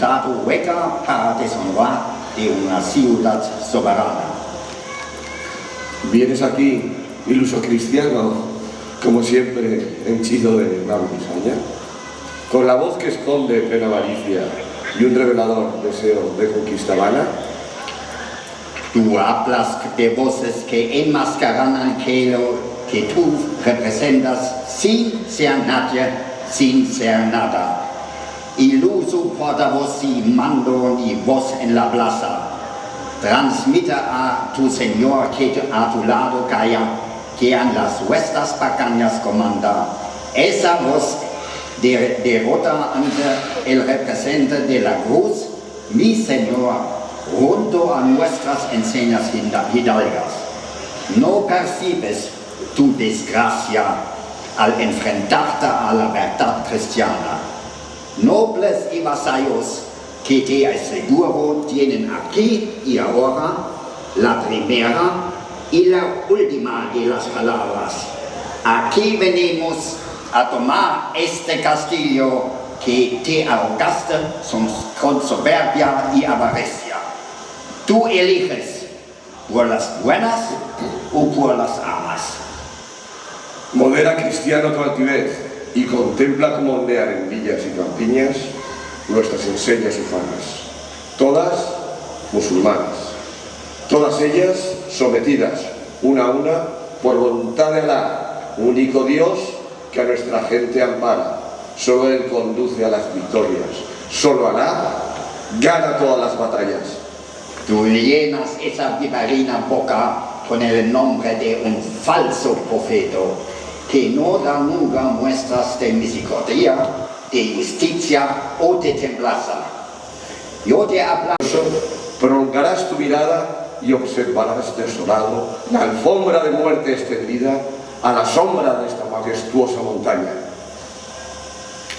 resultado hueca para deshonrar de una ciudad soberana. Vienes aquí, iluso cristiano, como siempre, henchido de gran bisaña, con la voz que esconde plena avaricia y un revelador deseo de conquista vana. Tú hablas de voces que enmascaran aquello que tú representas sin ser nadie, sin ser nada. Iluso portavoz y mando y voz en la plaza. Transmite a tu Señor que a tu lado calla, que en las huestas paganas comanda. Esa voz derrota ante el representante de la cruz, mi Señor, junto a nuestras enseñas hidalgas. No percibes tu desgracia al enfrentarte a la verdad cristiana. Nobles y vasallos que te aseguro tienen aquí y ahora la primera y la última de las palabras. Aquí venimos a tomar este castillo que te arrogaste con soberbia y avaricia. Tú eliges por las buenas o por las armas. Modera, cristiano, tu altivez y contempla cómo ondean en villas y campiñas nuestras enseñas ufanas, todas musulmanas, todas ellas sometidas una a una por voluntad de Alá, único Dios que a nuestra gente ampara. Solo Él conduce a las victorias, solo Alá gana todas las batallas. Tú llenas esa vivarina boca con el nombre de un falso profeta que no da nunca muestras de misericordia, de justicia o de templanza. Yo te hablo. Prolongarás tu mirada y observarás desolado la alfombra de muerte extendida a la sombra de esta majestuosa montaña.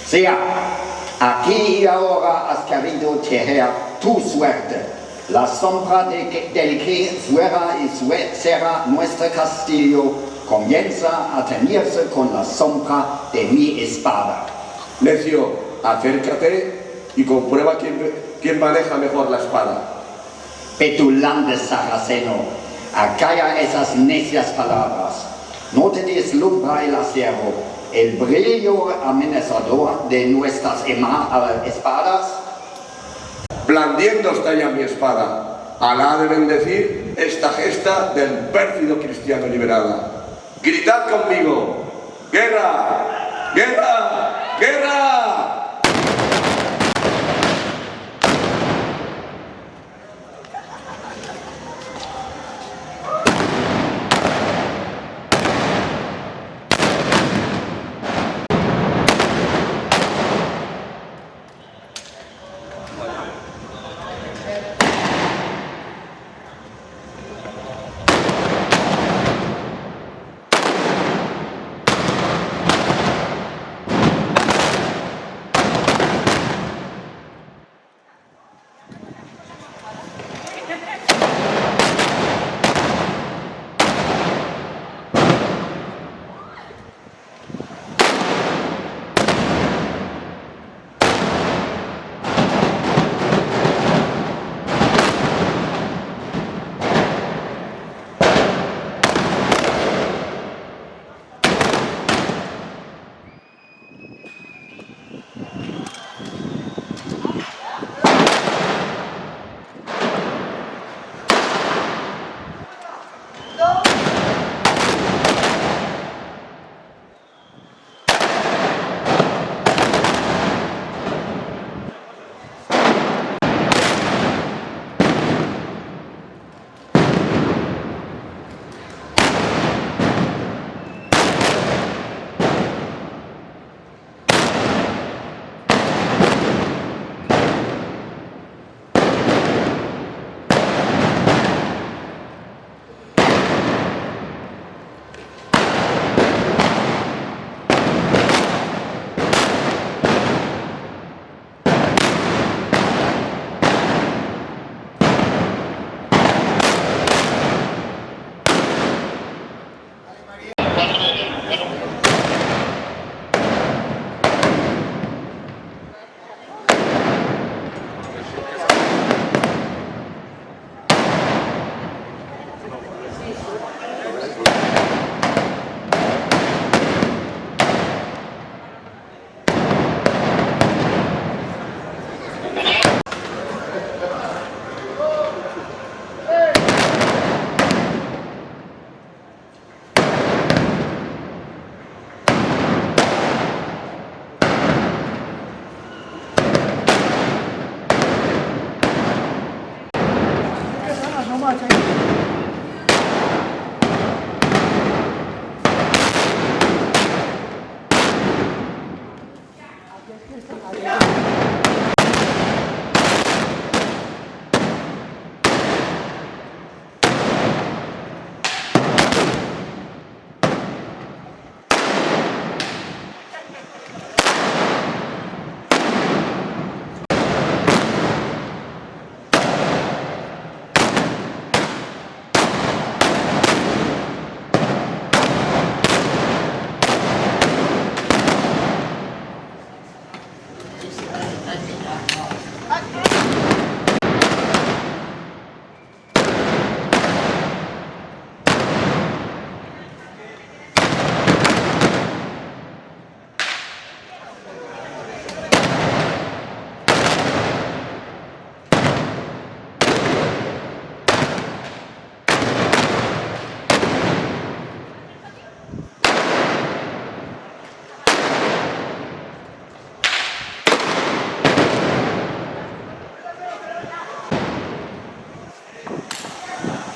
Sea, aquí y ahora has querido tejer tu suerte. La sombra del que fuera y será nuestro castillo comienza a teñirse con la sombra de mi espada. Necio, acércate y comprueba quién maneja mejor la espada. Petulante sarraceno, acalla esas necias palabras. No te deslumbra el acero, el brillo amenazador de nuestras espadas. Blandiendo está ya mi espada. Alá de bendecir esta gesta del pérfido cristiano liberada. Gritad conmigo: ¡guerra! ¡Guerra! ¡Guerra!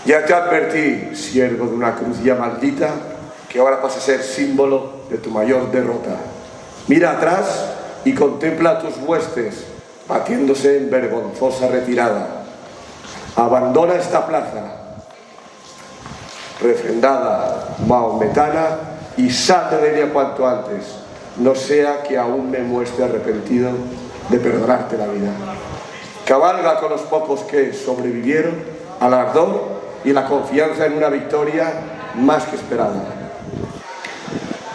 Ya te advertí, siervo de una cruz ya maldita, que ahora pasa a ser símbolo de tu mayor derrota. Mira atrás y contempla a tus huestes batiéndose en vergonzosa retirada. Abandona esta plaza, refrendada maometana, y salte de ella cuanto antes, no sea que aún me muestre arrepentido de perdonarte la vida. Cabalga con los pocos que sobrevivieron al ardor y la confianza en una victoria más que esperada.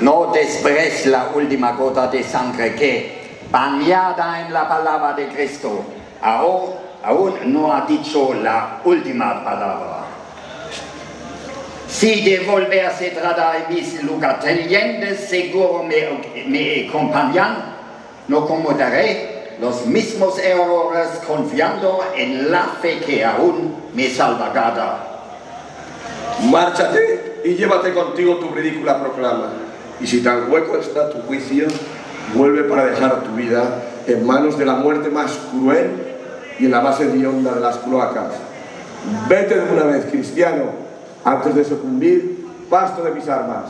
No desprecies la última gota de sangre que, bañada en la palabra de Cristo, aún no ha dicho la última palabra. Si de volver se trata en mis lugartenientes, seguro me acompañan, no cometeré los mismos errores confiando en la fe que aún me salvaguarda. Márchate y llévate contigo tu ridícula proclama. Y si tan hueco está tu juicio, vuelve para dejar tu vida en manos de la muerte más cruel y en la más hedionda de las cloacas. Vete de una vez, cristiano, antes de sucumbir, pasto de mis armas.